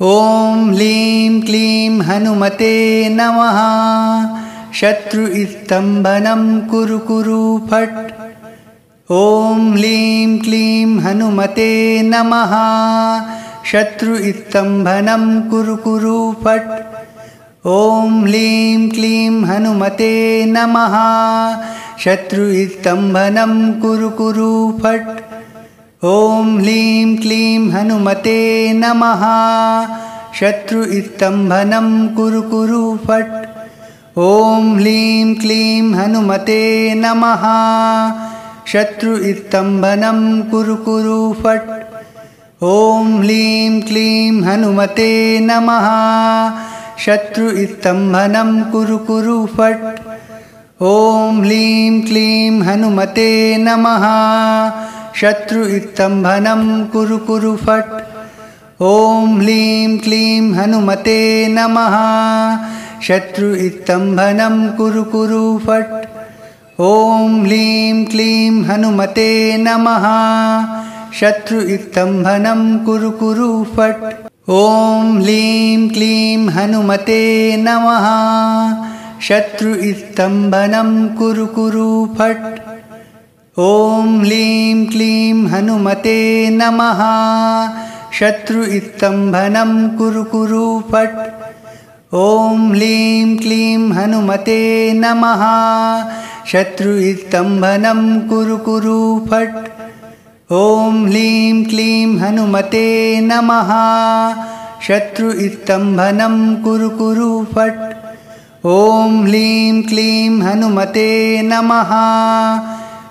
ॐ लीं क्लीं हनुमते नमः। शत्रुस्तम्भनं कुरु कुरु फट्। ॐ लीं क्लीं हनुमते नमः। शत्रुस्तम्भनं कुरु कुरु फट्। ॐ लीं क्लीं हनुमते नमः। शत्रुस्तम्भनं कुरु कुरु फट्। ॐ लीं क्लीं हनुमते नमः। शत्रुस्तम्भनं कुरु कुरु फट्। ॐ लीं क्लीं हनुमते नमः। शत्रुस्तम्भनं कुरु कुरु फट्। ॐ लीं क्लीं हनुमते नमः। शत्रुस्तम्भनं कुरु कुरु फट्। ॐ लीं क्लीं हनुमते नमः। शत्रुस्तम्भनं कुरु कुरु फट्। ॐ लीं क्लीं हनुमते नमः। शत्रुस्तम्भनं कुरु कुरु फट्। ॐ लीं क्लीं हनुमते नमः। शत्रुस्तम्भनं कुरु कुरु फट्। ॐ लीं क्लीं हनुमते नमः। शत्रुस्तम्भनं कुरु कुरु फट्। ॐ लीं क्लीं हनुमते नमः। शत्रुस्तम्भनं कुरु कुरु फट्। ॐ लीं क्लीं हनुमते नमः। शत्रुस्तम्भनं कुरु कुरु फट्। ॐ लीं क्लीं हनुमते नमः। शत्रुस्तम्भनं कुरु कुरु फट्। ॐ लीं क्लीं हनुमते नमः।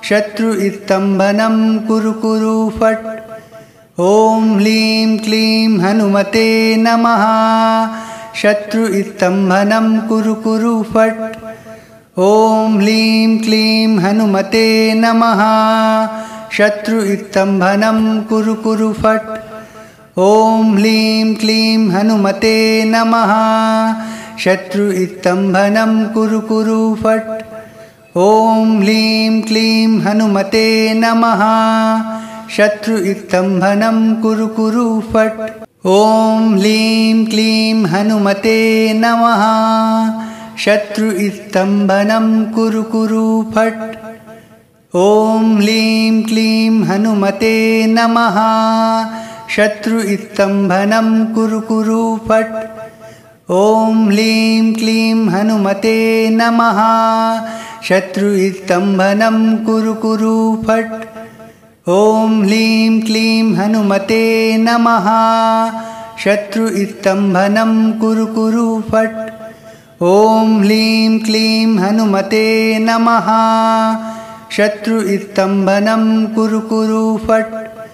शत्रुस्तम्भनं कुरु कुरु फट्। ॐ लीं क्लीं हनुमते नमः। शत्रुस्तम्भनं कुरु कुरु फट्। ॐ लीं क्लीं हनुमते नमः। शत्रुस्तम्भनं कुरु कुरु फट्। ॐ लीं क्लीं हनुमते नमः। शत्रुस्तम्भनं कुरु कुरु फट्। ॐ लीं क्लीं हनुमते नमः। शत्रुस्तम्भनं कुरु कुरु फट्। ॐ लीं क्लीं हनुमते नमः। शत्रुस्तम्भनं कुरु कुरु फट्। ॐ लीं क्लीं हनुमते नमः। शत्रुस्तम्भनं कुरु कुरु फट्। ॐ लीं क्लीं हनुमते नमः। शत्रुस्तम्भनं कुरु कुरु फट्। ॐ लीं क्लीं हनुमते नमः। शत्रुस्तम्भनं कुरु कुरु फट्।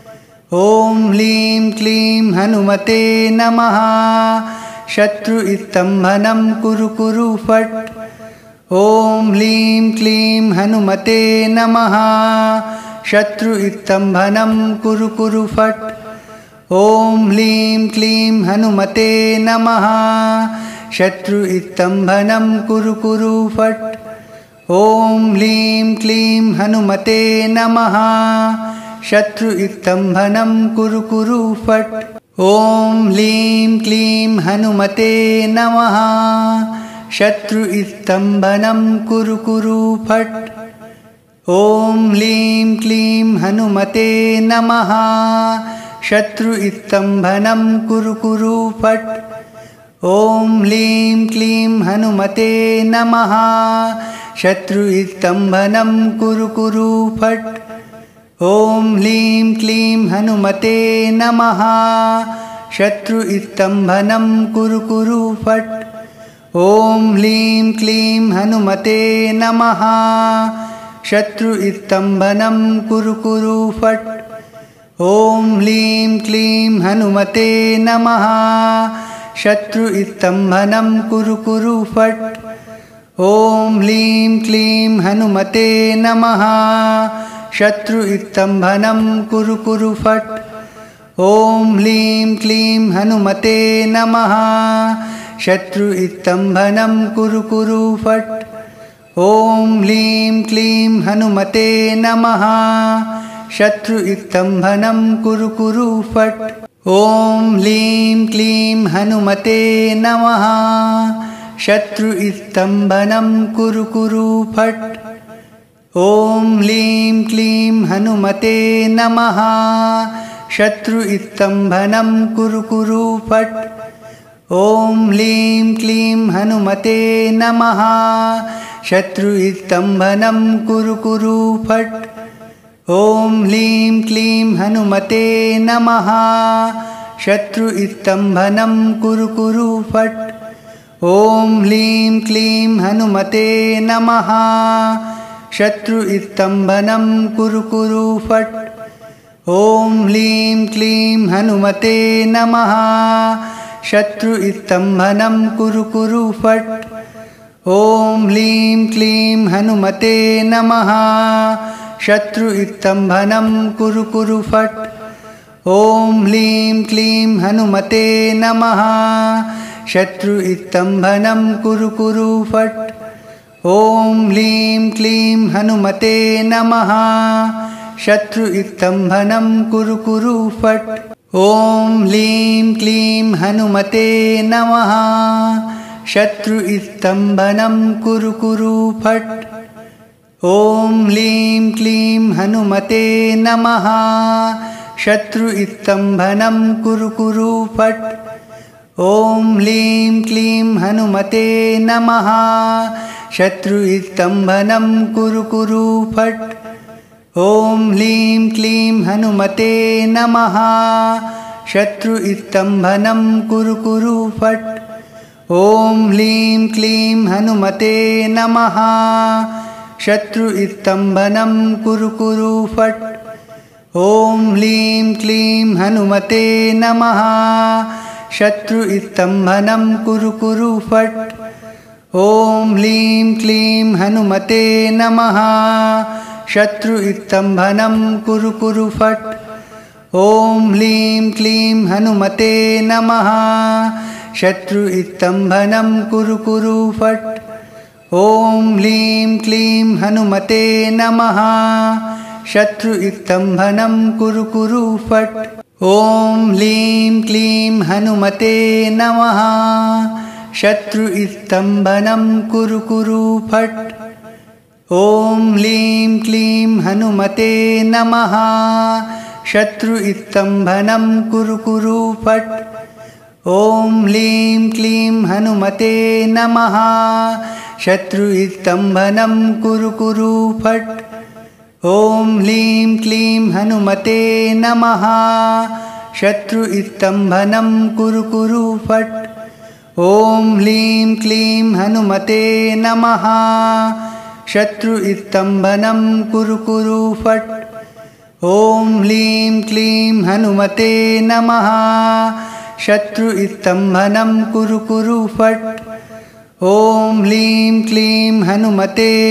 ॐ लीं क्लीं हनुमते नमः। शत्रुस्तम्भनं कुरु कुरु फट्। ॐ लीं क्लीं हनुमते नमः। शत्रुस्तम्भनं कुरु कुरु फट्। ॐ लीं क्लीं हनुमते नमः। शत्रुस्तम्भनं कुरु कुरु फट्। ॐ लीं क्लीं हनुमते नमः। शत्रुस्तम्भनं कुरु कुरु फट्। ॐ लीं क्लीं हनुमते नमः। शत्रुस्तम्भनं कुरु कुरु फट्। ॐ लीं क्लीं हनुमते नमः। शत्रुस्तम्भनं कुरु कुरु फट्। ॐ लीं क्लीं हनुमते नमः। शत्रुस्तम्भनं कुरु कुरु फट्। ॐ लीं क्लीं हनुमते नमः। शत्रुस्तम्भनं कुरु कुरु फट्। ॐ लीं क्लीं हनुमते नमः। शत्रुस्तम्भनं कुरु कुरु फट्। ॐ लीं क्लीं हनुमते नमः। शत्रुस्तम्भनं कुरु कुरु फट्। ॐ लीं क्लीं हनुमते नमः। शत्रुस्तम्भनं कुरु कुरु फट्। ॐ लीं क्लीं हनुमते नमः। शत्रुस्तम्भनं कुरु कुरु फट्। ॐ लीं क्लीं हनुमते नमः। शत्रुस्तम्भनं कुरु कुरु फट्। ॐ लीं क्लीं हनुमते नमः। शत्रुस्तम्भनं कुरु कुरु फट्। ॐ ह्लीं क्लीं हनुमते नमः। शत्रुस्तम्भनं कुरु कुरु फट्। ॐ ह्लीं क्लीं हनुमते नमः। शत्रुस्तम्भनं कुरु कुरु फट्। ॐ ह्लीं क्लीं हनुमते नमः। शत्रुस्तम्भनं कुरु कुरु फट्। ॐ ह्लीं क्लीं हनुमते नमः। शत्रुस्तम्भनं कुरु कुरु फट्। ॐ ह्लीं क्लीं हनुमते नमः। शत्रुस्तम्भनं कुरु कुरु फट्। ॐ ह्लीं क्लीं हनुमते नमः। शत्रुस्तम्भनं कुरु कुरु फट्। ॐ ह्लीं क्लीं हनुमते नमः। शत्रुस्तम्भनं कुरु कुरु फट्। ॐ ह्लीं क्लीं हनुमते नमः। शत्रुस्तम्भनं कुरु कुरु फट्। ॐ ह्लीं क्लीं हनुमते नमः। शत्रुस्तम्भनं कुरु कुरु फट्। ॐ ह्लीं क्लीं हनुमते नमः। शत्रुस्तम्भनं कुरु कुरु फट्। ॐ ह्लीं क्लीं हनुमते नमः। शत्रुस्तम्भनं कुरु कुरु फट्। ॐ ह्लीं क्लीं हनुमते नमः। शत्रुस्तम्भनं कुरु कुरु फट्। ॐ ह्लीं क्लीं हनुमते नमः। शत्रुस्तम्भनं कुरु कुरु फट्। ॐ ह्लीं क्लीं हनुमते नमः। शत्रुस्तम्भनं कुरु कुरु फट्। ॐ ह्लीं क्लीं हनुमते नमः। शत्रुस्तम्भनं कुरु कुरु फट्। ॐ ह्लीं क्लीं हनुमते नमः। शत्रुस्तम्भनं कुरु कुरु फट्। ॐ ह्लीं क्लीं हनुमते नमः। शत्रुस्तम्भनं कुरु कुरु फट्। ॐ ह्लीं क्लीं हनुमते नमः। शत्रुस्तम्भनं कुरु कुरु फट्। ॐ ह्लीं क्लीं हनुमते नमः। शत्रुस्तम्भनं कुरु कुरु फट्। ॐ ह्लीं क्लीं हनुमते नमः। शत्रुस्तम्भनं कुरु कुरु फट्। ॐ ह्लीं क्लीं हनुमते नमः। शत्रुस्तम्भनं कुरु कुरु फट्। ॐ ह्लीं क्लीं हनुमते नमः। शत्रुस्तम्भनं कुरु कुरु फट्। ॐ ह्लीं क्लीं हनुमते नमः। शत्रुस्तम्भनं कुरु कुरु फट्। ॐ ह्लीं क्लीं हनुमते नमः। शत्रुस्तम्भनं कुरु कुरु फट्। ॐ ह्लीं क्लीं हनुमते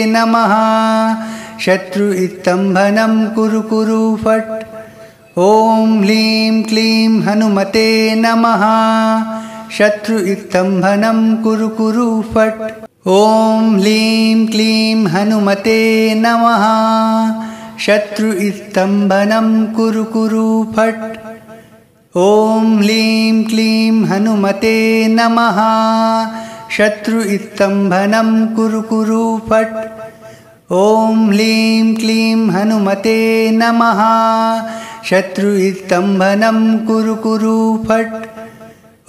नमः। शत्रुस्तम्भनं कुरु कुरु फट्। ॐ ह्लीं क्लीं हनुमते नमः। शत्रुस्तम्भनं कुरु कुरु फट्। ॐ ह्लीं क्लीं हनुमते नमः। शत्रुस्तम्भनं कुरु कुरु फट्। ॐ ह्लीं क्लीं हनुमते नमः। शत्रुस्तम्भनं कुरु कुरु फट्। ॐ ह्लीं क्लीं हनुमते नमः। शत्रुस्तम्भनं कुरु कुरु फट्।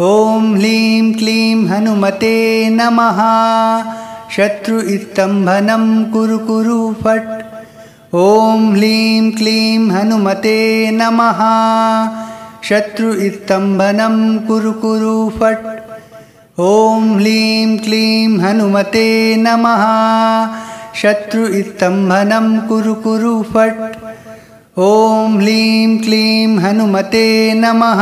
ॐ ह्लीं क्लीं हनुमते नमः। शत्रुस्तम्भनं कुरु कुरु फट्। ॐ ह्लीं क्लीं हनुमते नमः। शत्रुस्तम्भनं कुरु कुरु फट्। ॐ ह्लीं क्लीं हनुमते नमः। शत्रुस्तम्भनं कुरु कुरु फट्। ॐ ह्लीं क्लीं हनुमते नमः। शत्रुस्तम्भनं कुरु कुरु फट्। ॐ ह्लीं क्लीं हनुमते नमः।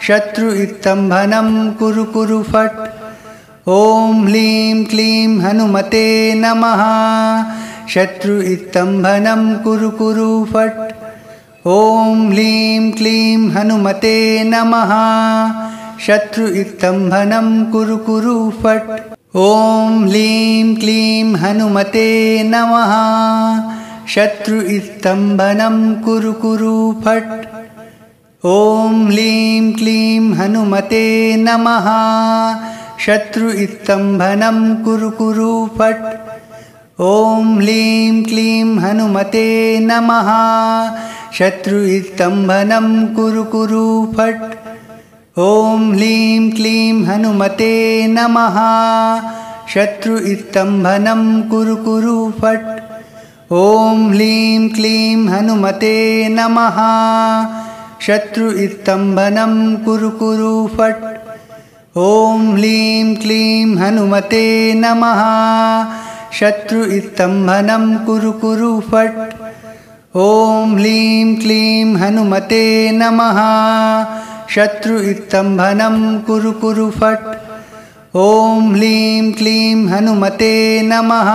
शत्रुस्तम्भनं कुरु कुरु फट्। ॐ ह्लीं क्लीं हनुमते नमः। शत्रुस्तम्भनं कुरु कुरु फट्। ॐ ह्लीं क्लीं हनुमते नमः। शत्रुस्तम्भनं कुरु कुरु फट्। ॐ ह्लीं क्लीं हनुमते नमः। शत्रुस्तम्भनं कुरु कुरु फट्। ॐ ह्लीं क्लीं हनुमते नमः। शत्रुस्तम्भनं कुरु कुरु फट्। ॐ ह्लीं क्लीं हनुमते नमः। शत्रुस्तम्भनं कुरु कुरु फट्। ॐ ह्लीं क्लीं हनुमते नमः। शत्रुस्तम्भनं कुरु कुरु फट्। ॐ ह्लीं क्लीं हनुमते नमः। शत्रुस्तम्भनं कुरु कुरु फट्। ॐ ह्लीं क्लीं हनुमते नमः। शत्रुस्तम्भनं कुरु कुरु फट्। ॐ ह्लीं क्लीं हनुमते नमः। शत्रुस्तम्भनं कुरु कुरु फट्। ॐ ह्लीं क्लीं हनुमते नमः।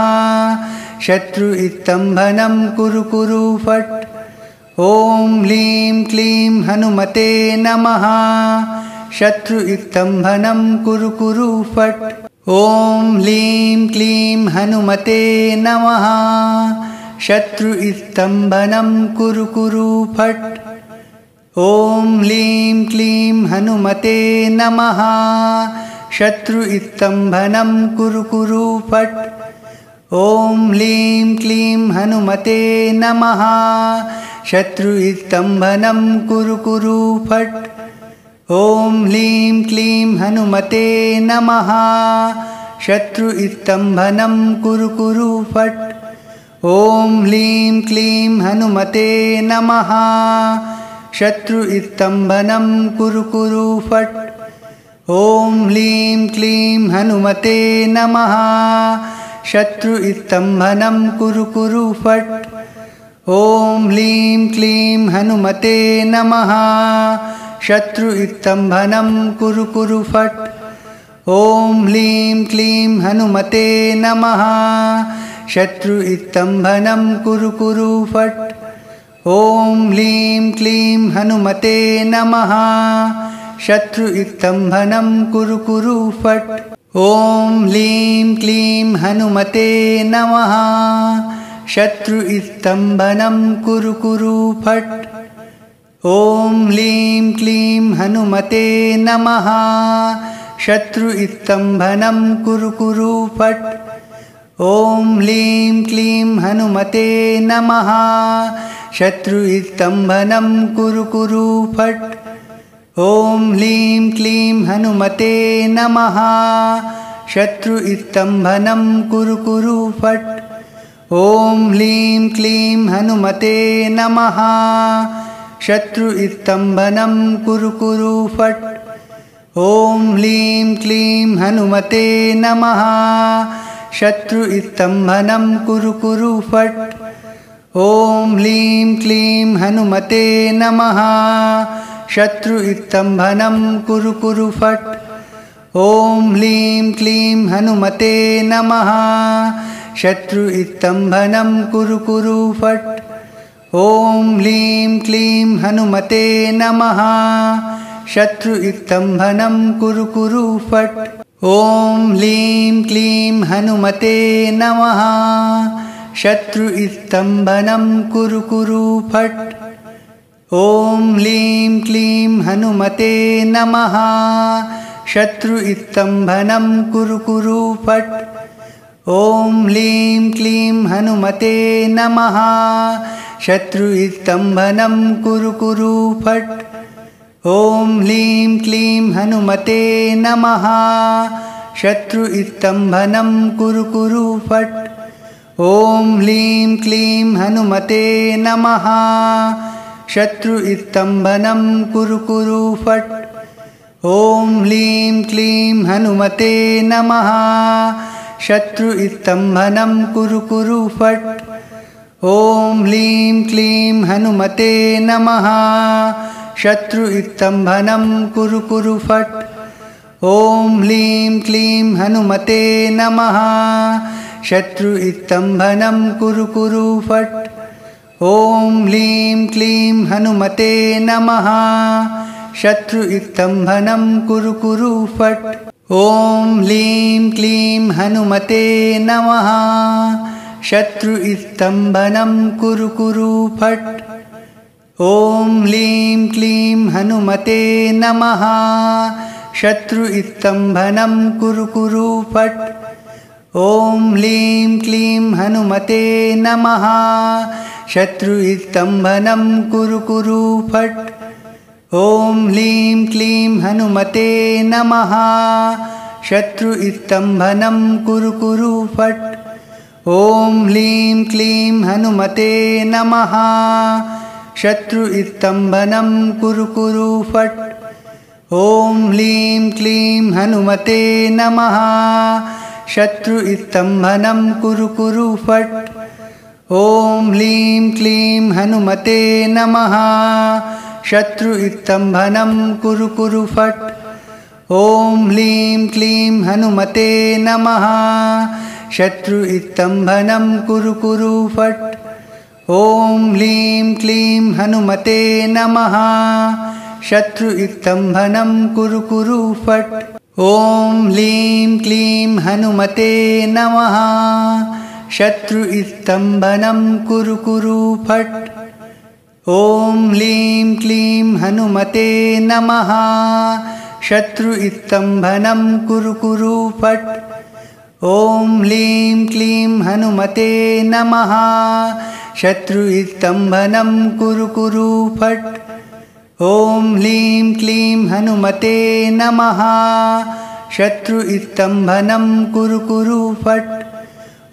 शत्रुस्तम्भनं कुरु कुरु फट्। ॐ ह्लीं क्लीं हनुमते नमः। शत्रुस्तम्भनं कुरु कुरु फट्। ॐ ह्लीं क्लीं हनुमते नमः। शत्रुस्तम्भनं कुरु कुरु फट्। ॐ ह्लीं क्लीं हनुमते नमः। शत्रुस्तम्भनं कुरु कुरु फट्। ॐ ह्लीं क्लीं हनुमते नमः। शत्रुस्तम्भनं कुरु कुरु फट्। ॐ ह्लीं क्लीं हनुमते नमः। शत्रुस्तम्भनं कुरु कुरु फट्। ॐ ह्लीं क्लीं हनुमते नमः। शत्रुस्तम्भनं कुरु कुरु फट्। ॐ ह्लीं क्लीं हनुमते नमः। शत्रुस्तम्भनं कुरु कुरु फट्। ॐ ह्लीं क्लीं हनुमते नमः। शत्रुस्तम्भनं कुरु कुरु फट्। ॐ ह्लीं क्लीं हनुमते नमः। शत्रुस्तम्भनं कुरु कुरु फट्। ॐ ह्लीं क्लीं हनुमते नमः। शत्रुस्तम्भनं कुरु कुरु फट्। ॐ ह्लीं क्लीं हनुमते नमः। शत्रुस्तम्भनं कुरु कुरु फट्। ॐ ह्लीं क्लीं हनुमते नमः। शत्रुस्तम्भनं कुरु कुरु फट्। ॐ ह्लीं क्लीं हनुमते नमः। शत्रुस्तम्भनं कुरु कुरु फट्। ॐ ह्लीं क्लीं हनुमते नमः। शत्रुस्तम्भनं कुरु कुरु फट्। ॐ ह्लीं क्लीं हनुमते नमः। शत्रुस्तम्भनं कुरु कुरु फट्। ॐ ह्लीं क्लीं हनुमते नमः। शत्रुस्तम्भनं कुरु कुरु फट्। ॐ ह्लीं क्लीं हनुमते नमः। शत्रुस्तम्भनं कुरु कुरु फट्। ॐ ह्लीं क्लीं हनुमते नमः। शत्रुस्तम्भनं कुरु कुरु फट्। ॐ ह्लीं क्लीं हनुमते नमः। शत्रुस्तम्भनं कुरु कुरु फट्। ॐ ह्लीं क्लीं हनुमते नमः। शत्रुस्तम्भनं कुरु कुरु फट्। ॐ ह्लीं क्लीं हनुमते नमः। शत्रुस्तम्भनं कुरु कुरु फट्। ॐ ह्लीं क्लीं हनुमते नमः। शत्रुस्तम्भनं कुरु कुरु फट्। ॐ ह्लीं क्लीं हनुमते नमः। शत्रुस्तम्भनं कुरु कुरु फट्। ॐ ह्लीं क्लीं हनुमते नमः। शत्रुस्तम्भनं कुरु कुरु फट्। ॐ ह्लीं क्लीं हनुमते नमः। शत्रुस्तम्भनं कुरु कुरु फट्। ॐ ह्लीं क्लीं हनुमते नमः। शत्रुस्तम्भनं कुरु कुरु फट्। ॐ ह्लीं क्लीं हनुमते नमः। शत्रुस्तम्भनं कुरु कुरु फट्। ॐ ह्लीं क्लीं हनुमते नमः। शत्रुस्तम्भनं कुरु कुरु फट्। ॐ ह्लीं क्लीं हनुमते नमः। शत्रुस्तम्भनं कुरु कुरु फट्। ॐ ह्लीं क्लीं हनुमते नमः। शत्रुस्तम्भनं कुरु कुरु फट्। ॐ ह्लीं क्लीं हनुमते नमः। शत्रुस्तम्भनं कुरु कुरु फट्। ॐ ह्लीं क्लीं हनुमते नमः। शत्रुस्तम्भनं कुरु कुरु फट्। ॐ ह्लीं क्लीं हनुमते नमः। शत्रुस्तम्भनं कुरु कुरु फट्। ॐ ह्लीं क्लीं हनुमते नमः। शत्रुस्तम्भनं कुरु कुरु फट्। ॐ ह्लीं क्लीं हनुमते नमः। शत्रुस्तम्भनं कुरु कुरु फट्। ॐ ह्लीं क्लीं हनुमते नमः। शत्रुस्तम्भनं कुरु कुरु फट्। ॐ ह्लीं क्लीं हनुमते नमः। शत्रुस्तम्भनं कुरु कुरु फट्। ॐ ह्लीं क्लीं हनुमते नमः। शत्रुस्तम्भनं कुरु कुरु फट्। ॐ ह्लीं क्लीं हनुमते नमः। शत्रुस्तम्भनं कुरु कुरु फट्। ॐ ह्लीं क्लीं हनुमते नमः। शत्रुस्तम्भनं कुरु कुरु फट्। ॐ ह्लीं क्लीं हनुमते नमः। शत्रुस्तम्भनं कुरु कुरु फट्।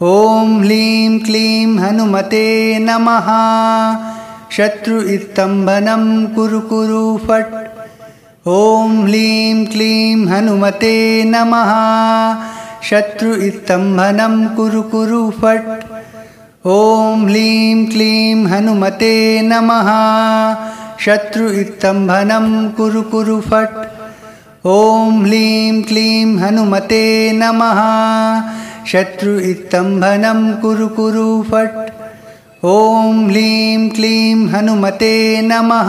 ॐ ह्लीं क्लीं हनुमते नमः। शत्रुस्तम्भनं कुरु कुरु फट्। ॐ ह्लीं क्लीं हनुमते नमः। शत्रुस्तम्भनं कुरु कुरु फट्। ॐ ह्लीं क्लीं हनुमते नमः। शत्रुस्तम्भनं कुरु कुरु फट्। ॐ ह्लीं क्लीं हनुमते नमः। शत्रुस्तम्भनं कुरु कुरु फट्। ॐ ह्लीं क्लीं हनुमते नमः।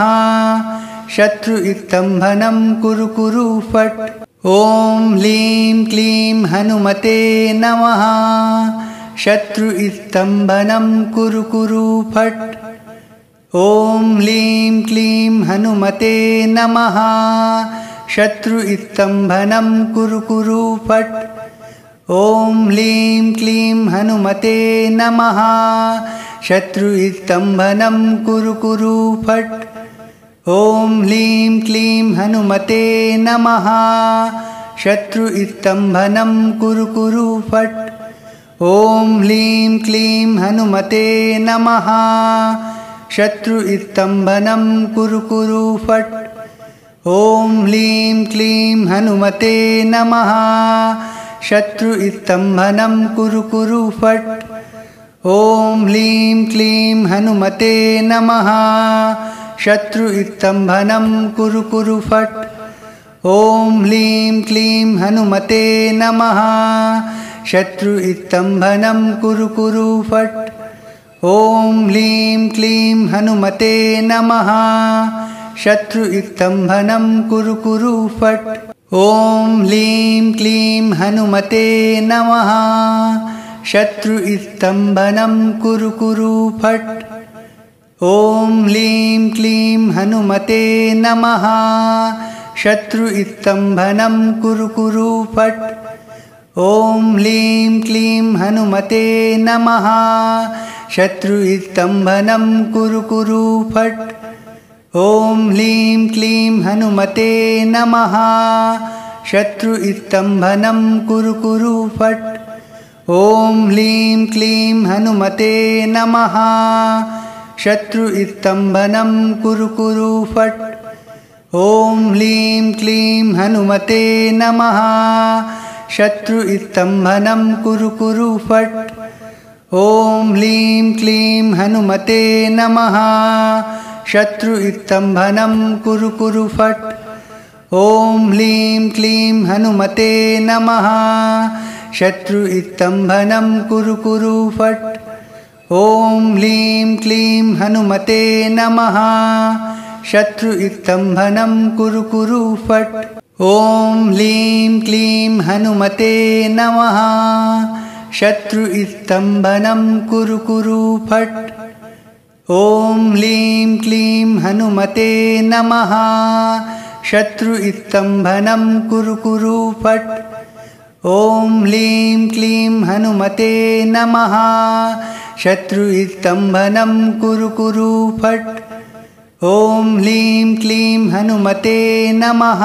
शत्रुस्तम्भनं कुरु कुरु फट्। ॐ ह्लीं क्लीं हनुमते नमः। शत्रुस्तम्भनं कुरु कुरु फट्। ॐ ह्लीं क्लीं हनुमते नमः। शत्रुस्तम्भनं कुरु कुरु फट्। ॐ ह्लीं क्लीं हनुमते नमः। शत्रुस्तम्भनं कुरु कुरु फट्। ॐ ह्लीं क्लीं हनुमते नमः। शत्रुस्तम्भनं कुरु कुरु फट्। ॐ ह्लीं क्लीं हनुमते नमः। शत्रुस्तम्भनं कुरु कुरु फट्। ॐ ह्लीं क्लीं हनुमते नमः। शत्रुस्तम्भनं कुरु कुरु फट्। ॐ ह्लीं क्लीं हनुमते नमः। शत्रुस्तम्भनं कुरु कुरु फट्। ॐ ह्लीं क्लीं हनुमते नमः। शत्रुस्तम्भनं कुरु कुरु फट्। ॐ ह्लीं क्लीं हनुमते नमः। शत्रुस्तम्भनं कुरु कुरु फट्। ॐ ह्लीं क्लीं हनुमते नमः। शत्रुस्तम्भनं कुरु कुरु फट्। ॐ ह्लीं क्लीं हनुमते नमः। शत्रुस्तम्भनं कुरु कुरु फट्। ॐ ह्लीं क्लीं हनुमते नमः। शत्रुस्तम्भनं कुरु कुरु फट्। ॐ ह्लीं क्लीं हनुमते नमः। शत्रुस्तम्भनं कुरु कुरु फट्। ॐ ह्लीं क्लीं हनुमते नमः। शत्रुस्तम्भनं कुरु कुरु फट्। ॐ ह्लीं क्लीं हनुमते नमः। शत्रुस्तम्भनं कुरु कुरु फट्। ॐ ह्लीं क्लीं हनुमते नमः। शत्रुस्तम्भनं कुरु कुरु फट्। ॐ ह्लीं क्लीं हनुमते नमः। शत्रुस्तम्भनं कुरु कुरु फट्। ॐ ह्लीं क्लीं हनुमते नमः। शत्रुस्तम्भनं कुरु कुरु फट्। ॐ ह्लीं क्लीं हनुमते नमः। शत्रुस्तम्भनं कुरु कुरु फट्। ॐ ह्लीं क्लीं हनुमते नमः। शत्रुस्तम्भनं कुरु कुरु फट्। ॐ ह्लीं क्लीं हनुमते नमः। शत्रुस्तम्भनं कुरु कुरु फट्। ॐ ह्लीं क्लीं हनुमते नमः।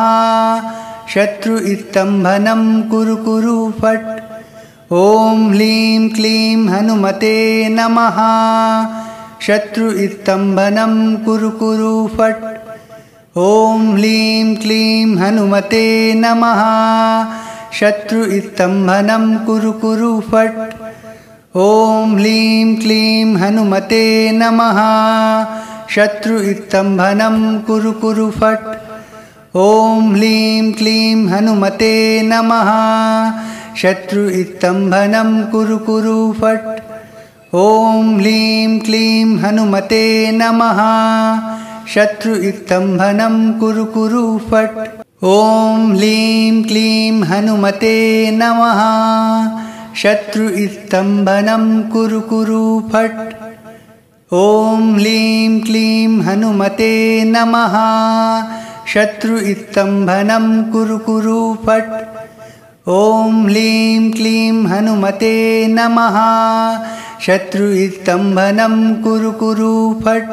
शत्रुस्तम्भनं कुरु कुरु फट्। ॐ ह्लीं क्लीं हनुमते नमः। शत्रुस्तम्भनं कुरु कुरु फट्। ॐ ह्लीं क्लीं हनुमते नमः। शत्रुस्तम्भनं कुरु कुरु फट्। ॐ ह्लीं क्लीं हनुमते नमः। शत्रुस्तम्भनं कुरु कुरु फट्। ॐ ह्लीं क्लीं हनुमते नमः। शत्रुस्तम्भनं कुरु कुरु फट्। ॐ ह्लीं क्लीं हनुमते नमः। शत्रुस्तम्भनं कुरु कुरु फट्। ॐ ह्लीं क्लीं हनुमते नमः। शत्रुस्तम्भनं कुरु कुरु फट्। ॐ ह्लीं क्लीं हनुमते नमः। शत्रुस्तम्भनं कुरु कुरु फट्। ॐ ह्लीं क्लीं हनुमते नमः। शत्रुस्तम्भनं कुरु कुरु फट्।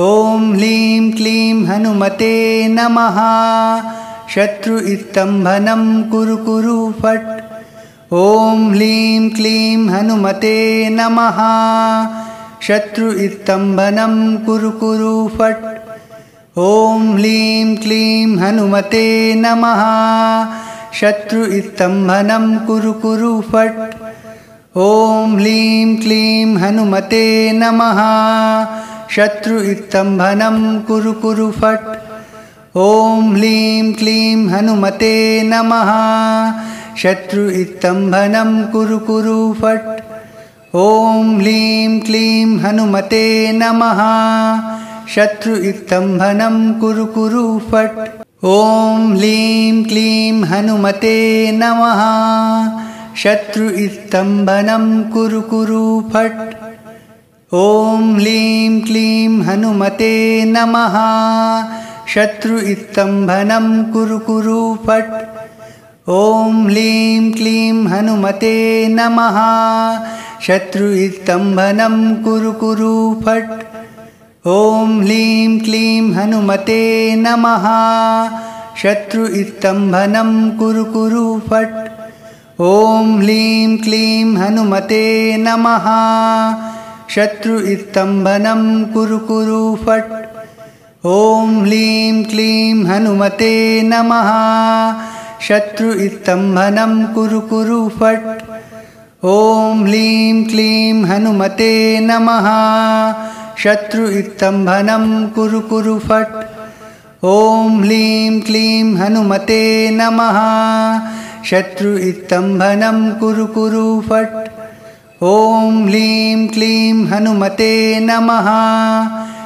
ॐ ह्लीं क्लीं हनुमते नमः। शत्रुस्तम्भनं कुरु कुरु फट्। ॐ ह्लीं क्लीं हनुमते नमः। शत्रुस्तम्भनं कुरु कुरु फट्। ॐ ह्लीं क्लीं हनुमते नमः। शत्रुस्तम्भनं कुरु कुरु फट्। ॐ ह्लीं क्लीं हनुमते नमः। शत्रुस्तम्भनं कुरु कुरु फट्। ॐ ह्लीं क्लीं हनुमते नमः। शत्रुस्तम्भनं कुरु कुरु फट्। ॐ ह्लीं क्लीं हनुमते नमः। शत्रुस्तम्भनं कुरु कुरु फट्। ॐ ह्लीं क्लीं हनुमते नमः। शत्रुस्तम्भनं कुरु कुरु फट्। ॐ ह्लीं क्लीं हनुमते नमः। शत्रुस्तम्भनं कुरु कुरु फट्। ॐ ह्लीं क्लीं हनुमते नमः। शत्रुस्तम्भनं कुरु कुरु फट्। ॐ ह्लीं क्लीं हनुमते नमः। शत्रुस्तम्भनं कुरु कुरु फट्। ॐ ह्लीं क्लीं हनुमते नमः। शत्रुस्तम्भनं कुरु कुरु फट्। ॐ ह्लीं क्लीं हनुमते नमः। शत्रुस्तम्भनं कुरु कुरु फट्। ॐ ह्लीं क्लीं हनुमते नमः। शत्रुस्तम्भनं कुरु कुरु फट्। ॐ ह्लीं क्लीं हनुमते नमः।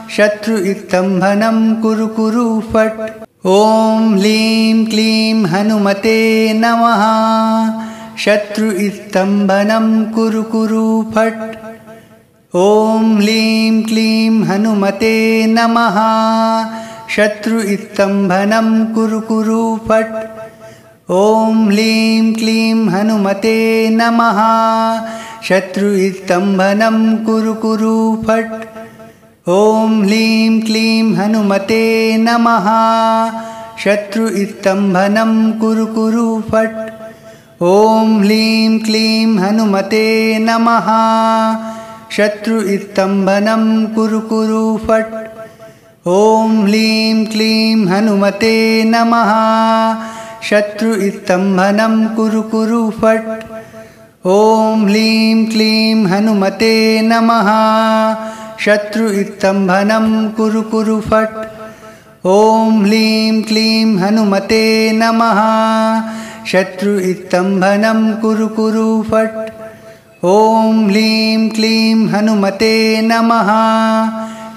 शत्रुस्तम्भनं कुरु कुरु फट्। ॐ ह्लीं क्लीं हनुमते नमः। शत्रुस्तम्भनं कुरु कुरु फट्। ॐ ह्लीं क्लीं हनुमते नमः। शत्रुस्तम्भनं कुरु कुरु फट्। ॐ ह्लीं क्लीं हनुमते नमः। शत्रुस्तम्भनं कुरु कुरु फट्। ॐ ह्लीं क्लीं हनुमते नमः। शत्रुस्तम्भनं कुरु कुरु फट्। ॐ ह्लीं क्लीं हनुमते नमः। शत्रुस्तम्भनं कुरु कुरु फट्। ॐ ह्लीं क्लीं हनुमते नमः। शत्रुस्तम्भनं कुरु कुरु फट्। ॐ ह्लीं क्लीं हनुमते नमः। शत्रुस्तम्भनं कुरु कुरु फट्। ॐ ह्लीं क्लीं हनुमते नमः। शत्रुस्तम्भनं कुरु कुरु फट्। ॐ ह्लीं क्लीं हनुमते नमः। शत्रुस्तम्भनं कुरु कुरु फट्। ॐ ह्लीं क्लीं हनुमते नमः।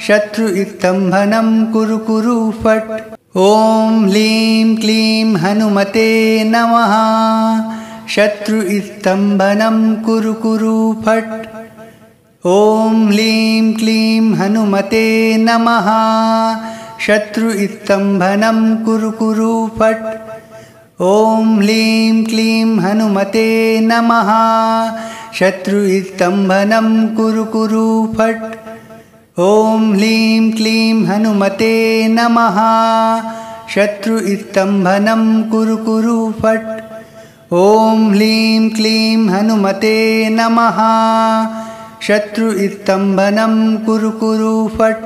शत्रुस्तम्भनं कुरु कुरु फट्। ॐ ह्लीं क्लीं हनुमते नमः। शत्रुस्तम्भनं कुरु कुरु फट्। ॐ ह्लीं क्लीं हनुमते नमः। शत्रुस्तम्भनं कुरु कुरु फट्। ॐ ह्लीं क्लीं हनुमते नमः। शत्रुस्तम्भनं कुरु कुरु फट्। ॐ ह्लीं क्लीं हनुमते नमः। शत्रुस्तम्भनं कुरु कुरु फट्। ॐ ह्लीं क्लीं हनुमते नमः। शत्रुस्तम्भनं कुरु कुरु फट्।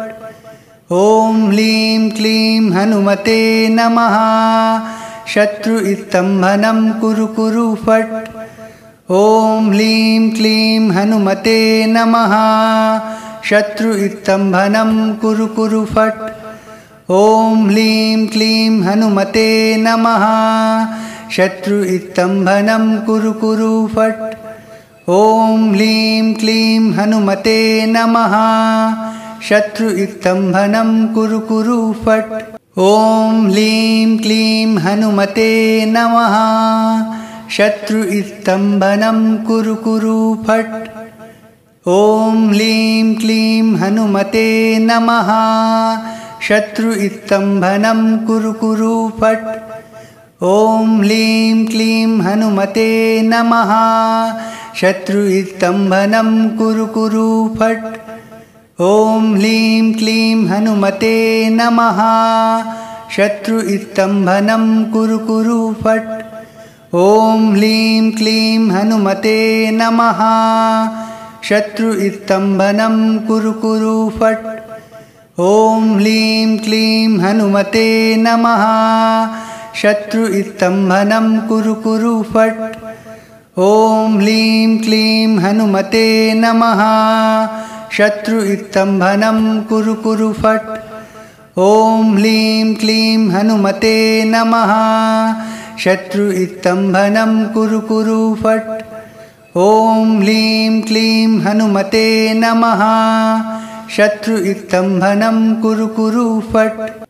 ॐ ह्लीं क्लीं हनुमते नमः। शत्रुस्तम्भनं कुरु कुरु फट्। ॐ ह्लीं क्लीं हनुमते नमः। शत्रुस्तम्भनं कुरु कुरु फट्। ॐ ह्लीं क्लीं हनुमते नमः। शत्रुस्तम्भनं कुरु कुरु फट्। ॐ ह्लीं क्लीं हनुमते नमः। शत्रुस्तम्भनं कुरु कुरु फट्। ॐ ह्लीं क्लीं हनुमते नमः। शत्रुस्तम्भनं कुरु कुरु फट्। ॐ ह्लीं क्लीं हनुमते नमः। शत्रुस्तम्भनं कुरु कुरु फट्। ॐ ह्लीं क्लीं हनुमते नमः। शत्रुस्तम्भनं कुरु कुरु फट्। ॐ ह्लीं क्लीं हनुमते नमः। शत्रुस्तम्भनं कुरु कुरु फट्। ॐ ह्लीं क्लीं हनुमते नमः। शत्रुस्तम्भनं कुरु कुरु फट्। ॐ ह्लीं क्लीं हनुमते नमः। शत्रुस्तम्भनं कुरु कुरु फट्। ॐ ह्लीं क्लीं हनुमते नमः। शत्रुस्तम्भनं कुरु कुरु फट्। ॐ ह्लीं क्लीं हनुमते नमः। शत्रुस्तम्भनं कुरु कुरु फट्। ॐ ह्लीं क्लीं हनुमते नमः। शत्रुस्तम्भनं कुरु कुरु फट्।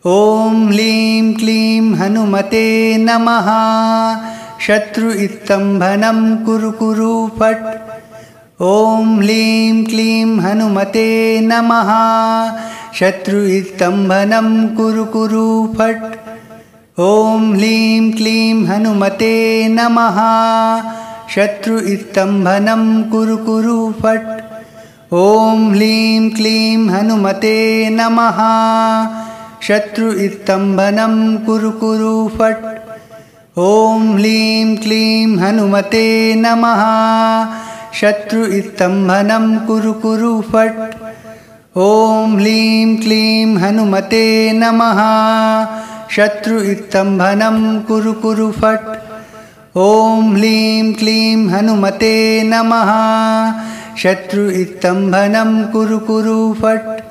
ॐ ह्लीं क्लीं हनुमते नमः। शत्रुस्तम्भनं कुरु कुरु फट्। ॐ ह्लीं क्लीं हनुमते नमः। शत्रुस्तम्भनं कुरु कुरु फट्। ॐ ह्लीं क्लीं हनुमते नमः। शत्रुस्तम्भनं कुरु कुरु फट्। ॐ ह्लीं क्लीं हनुमते नमः। शत्रुस्तम्भनं कुरु कुरु फट्। ॐ ह्लीं क्लीं हनुमते नमः। शत्रुस्तम्भनं कुरु कुरु फट्। ॐ ह्लीं क्लीं हनुमते नमः। शत्रुस्तम्भनं कुरु कुरु फट्। ॐ ह्लीं क्लीं हनुमते नमः। शत्रुस्तम्भनं कुरु कुरु फट्।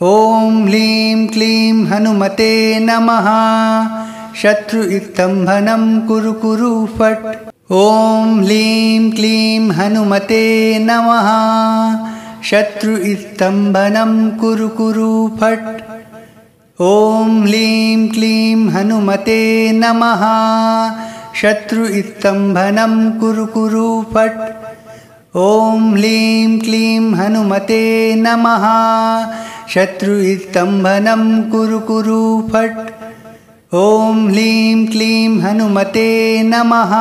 ॐ ह्लीं क्लीं हनुमते नमः। शत्रुस्तम्भनं कुरु कुरु फट्। ॐ ह्लीं क्लीं हनुमते नमः। शत्रुस्तम्भनं कुरु कुरु फट्। ॐ ह्लीं क्लीं हनुमते नमः। शत्रुस्तम्भनं कुरु कुरु फट्। ॐ ह्लीं क्लीं हनुमते नमः। शत्रुस्तम्भनं कुरु कुरु फट्। ॐ ह्लीं क्लीं हनुमते नमः। शत्रुस्तम्भनं कुरु कुरु फट्। ॐ ह्लीं क्लीं हनुमते नमः।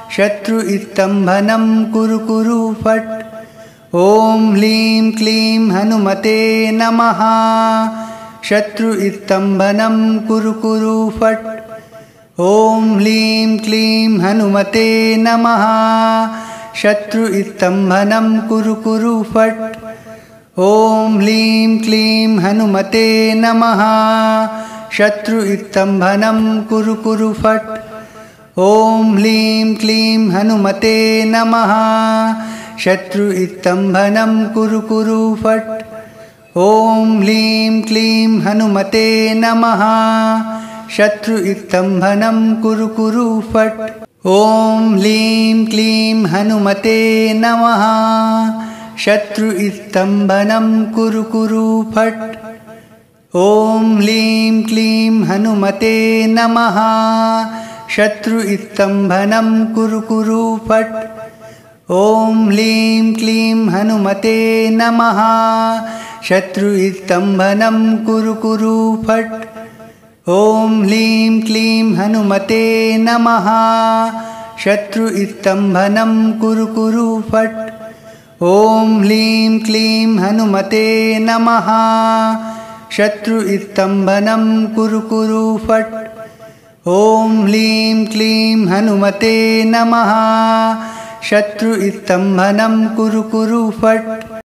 शत्रुस्तम्भनं कुरु कुरु फट्। ॐ ह्लीं क्लीं हनुमते नमः। शत्रुस्तम्भनं कुरु कुरु फट्। ॐ ह्लीं क्लीं हनुमते नमः। शत्रुस्तम्भनं कुरु कुरु फट्। ॐ ह्लीं क्लीं हनुमते नमः। शत्रुस्तम्भनं कुरु कुरु फट्। ॐ ह्लीं क्लीं हनुमते नमः। शत्रुस्तम्भनं कुरु कुरु फट्। ॐ ह्लीं क्लीं हनुमते नमः। शत्रुस्तम्भनं कुरु कुरु फट्। ॐ ह्लीं क्लीं हनुमते नमः। शत्रुस्तम्भनं कुरु कुरु फट्। ॐ ह्लीं क्लीं हनुमते नमः। शत्रुस्तम्भनं कुरु कुरु फट्। ॐ ह्लीं क्लीं हनुमते नमः। शत्रुस्तम्भनं कुरु कुरु फट्। ॐ ह्लीं क्लीं हनुमते नमः। शत्रुस्तम्भनं कुरु कुरु फट्। ॐ ह्लीं क्लीं हनुमते नमः। शत्रुस्तम्भनं कुरु कुरु फट्। ॐ ह्लीं क्लीं हनुमते नमः। शत्रुस्तम्भनं कुरु कुरु फट्।